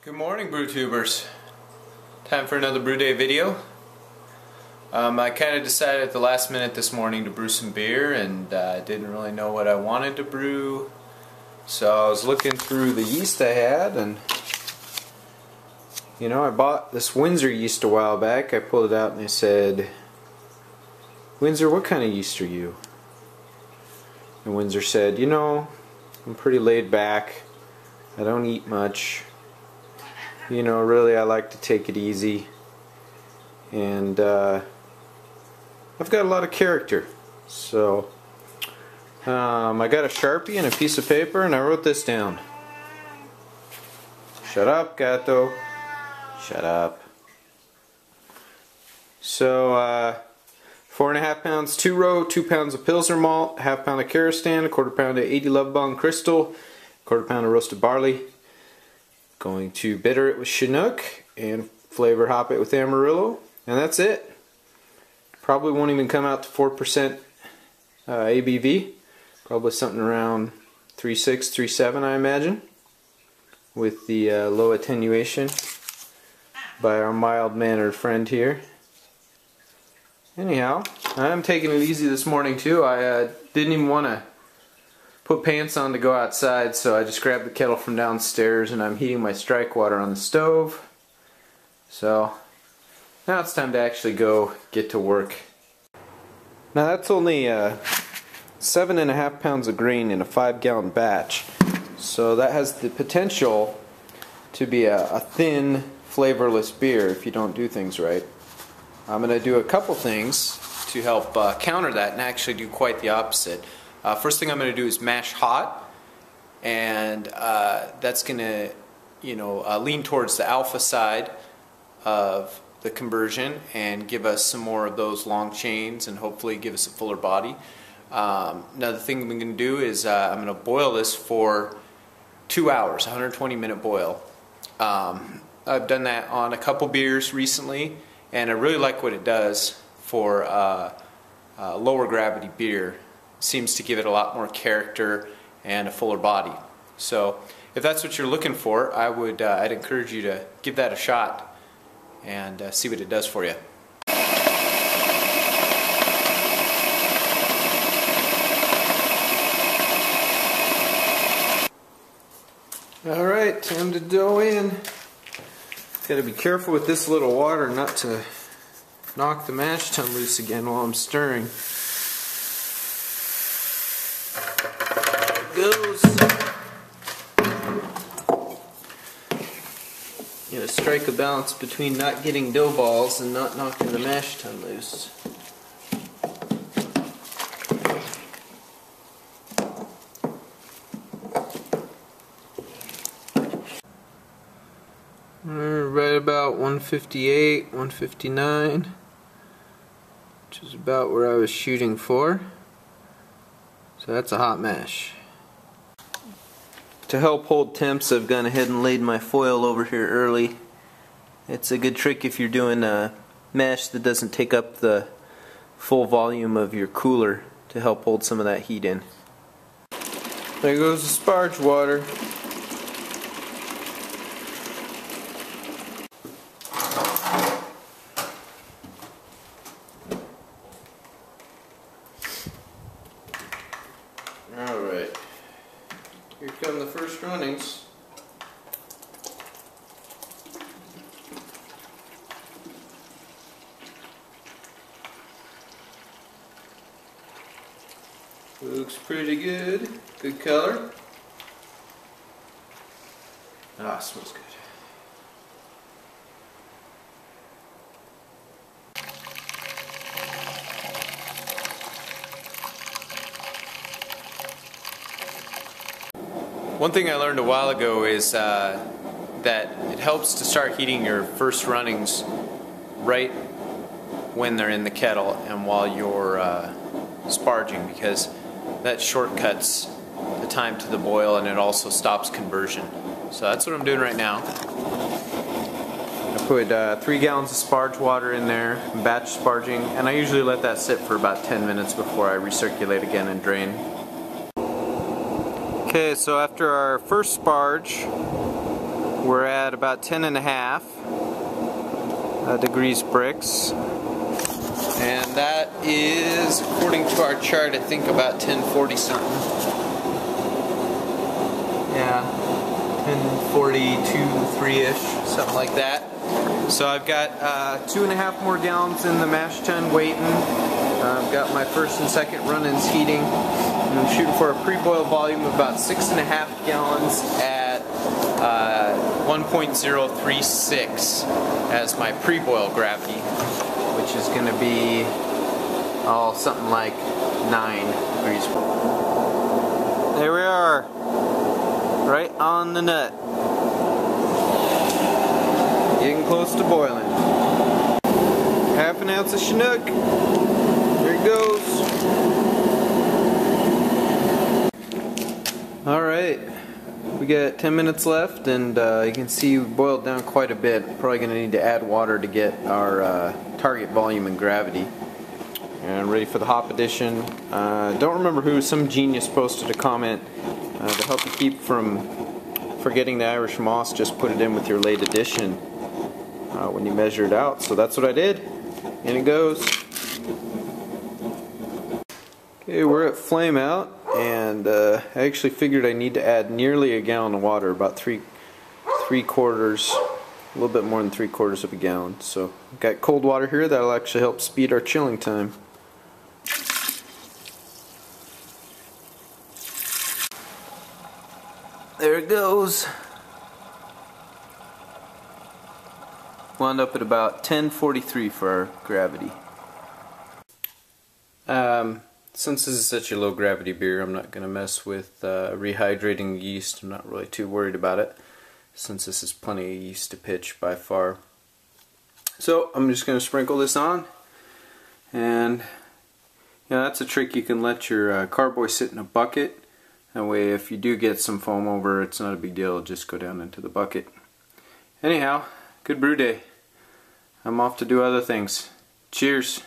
Good morning, brew tubers. Time for another Brewday video. I kind of decided at the last minute this morning to brew some beer, and didn't really know what I wanted to brew. So I was looking through the yeast I had, and you know, I bought this Windsor yeast a while back. I pulled it out and they said, "Windsor, what kind of yeast are you?" And Windsor said, "You know, I'm pretty laid back. I don't eat much. You know, really I like to take it easy, and I've got a lot of character." So I got a Sharpie and a piece of paper and I wrote this down. Shut up, gato. Shut up. So 4.5 pounds 2-row, 2 pounds of Pilsener malt, ½ pound of Carastan, 1/4 pound of 80 Love Bong Crystal, 1/4 pound of roasted barley. Going to bitter it with Chinook and flavor hop it with Amarillo, and that's it. Probably won't even come out to 4% ABV. Probably something around 3.6, 3.7, I imagine, with the low attenuation by our mild-mannered friend here. Anyhow, I'm taking it easy this morning too. I didn't even want to put pants on to go outside, so I just grabbed the kettle from downstairs and I'm heating my strike water on the stove. So now it's time to actually go get to work. Now that's only 7.5 pounds of grain in a 5-gallon batch, so that has the potential to be a thin, flavorless beer if you don't do things right. I'm going to do a couple things to help counter that and actually do quite the opposite. First thing I'm going to do is mash hot, and that's going to, lean towards the alpha side of the conversion and give us some more of those long chains and hopefully give us a fuller body. Another thing I'm going to do is I'm going to boil this for 2 hours, 120-minute boil. I've done that on a couple beers recently, and I really like what it does for lower gravity beer. Seems to give it a lot more character and a fuller body. So if that's what you're looking for, I'd encourage you to give that a shot and see what it does for you. Alright, time to dough in. Gotta be careful with this little water not to knock the mash tun loose again while I'm stirring. Goes. You know, strike a balance between not getting dough balls and not knocking the mash tun loose. Right about 158, 159, which is about where I was shooting for. So that's a hot mash. To help hold temps, I've gone ahead and laid my foil over here early. It's a good trick if you're doing a mash that doesn't take up the full volume of your cooler to help hold some of that heat in. There goes the sparge water. Alright, here come the first runnings. Looks pretty good. Good color. Ah, smells good. One thing I learned a while ago is that it helps to start heating your first runnings right when they're in the kettle and while you're sparging, because that shortcuts the time to the boil and it also stops conversion. So that's what I'm doing right now. I put 3 gallons of sparge water in there, batch sparging, and I usually let that sit for about 10 minutes before I recirculate again and drain. Okay, so after our first sparge, We're at about 10.5 degrees Brix. And that is, according to our chart, I think about 1040 something. Yeah, 1042, 3-ish, something like that. So I've got 2.5 more gallons in the mash tun waiting. I've got my first and second run-ins heating. And I'm shooting for a pre-boil volume of about 6.5 gallons at 1.036 as my pre-boil gravity, which is going to be something like 9 degrees. There we are, right on the nut. Getting close to boiling. Half an ounce of Chinook. There it goes. Alright, we got 10 minutes left, and you can see we boiled down quite a bit. Probably going to need to add water to get our target volume and gravity. And ready for the hop addition. Don't remember who, some genius posted a comment to help you keep from forgetting the Irish moss, just put it in with your late addition when you measure it out. So that's what I did. In it goes. Okay, we're at flame out, and I actually figured I need to add nearly a gallon of water, about three quarters, a little bit more than 3/4 of a gallon. So I've got cold water here that'll actually help speed our chilling time. There it goes. Wound up at about 1043 for our gravity. Since this is such a low gravity beer, I'm not going to mess with rehydrating yeast. I'm not really too worried about it, since this is plenty of yeast to pitch by far. So I'm just going to sprinkle this on, and that's a trick. You can let your carboy sit in a bucket. That way, if you do get some foam over, it's not a big deal. It'll just go down into the bucket. Anyhow, good brew day. I'm off to do other things. Cheers.